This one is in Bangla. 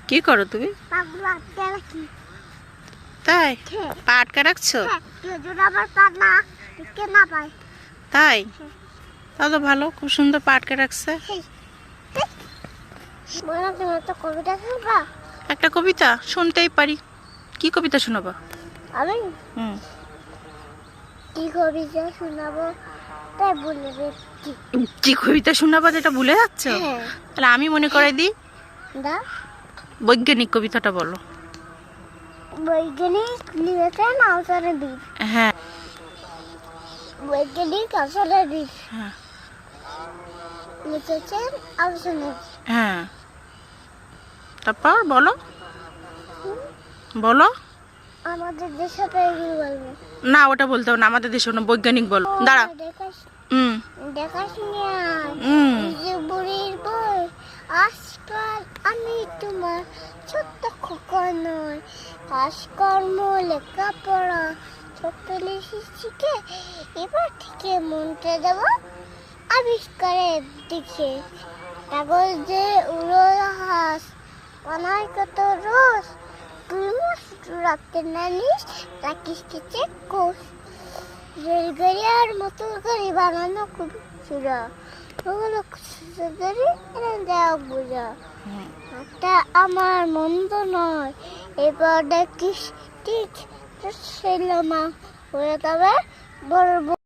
কি করো তুমি? তাই পা আটকে রাখছো? তাই তাহলে ভালো, খুব সুন্দর পা আটকে রাখছে। একটা কবিতা শুনতেই পারি। কি কবিতা শোনাবো? আমি কি কবিতা শোনাবো তাই বলে দিচ্ছি। কি কবিতা শোনাবো যেটা ভুলে যাচ্ছ? তাহলে আমি মনে করে দিই। বৈজ্ঞানিক কবিতাটা বলো। বৈজ্ঞানিক লিখেছেন আউসারে বীর। হ্যাঁ বৈজ্ঞানিক আউসারে বীর হ্যাঁ লিখেছেন আউসারে। হ্যাঁ তারপর বলো বলো। আমাদের দেশে তো এগিয়ে বলবো না, ওটা বলতে হবে না, আমাদের দেশে না, বৈজ্ঞানিক বলো। দাঁড়া। বুড়ির বই আজকাল আমি তোমার ছোট্ট খোকা নয়, কাজকর্ম লেখাপড়া ছোট্ট শিশুকে এবার থেকে মনটা দেব আবিষ্কারের দিকে। কাগজে উড়ো হাস বানায় কত রোজ, তুই রাখতে নানিস রাখিস কিছু কোষ। রেলগাড়ি আর মোটর গাড়ি বানানো খুব সুরা, ওগুলো গাড়ি এনে দেওয়া বোঝা। একটা আমার মন্দ নয়, এবার দেখিস ঠিক মা হয়ে তবে বলবো।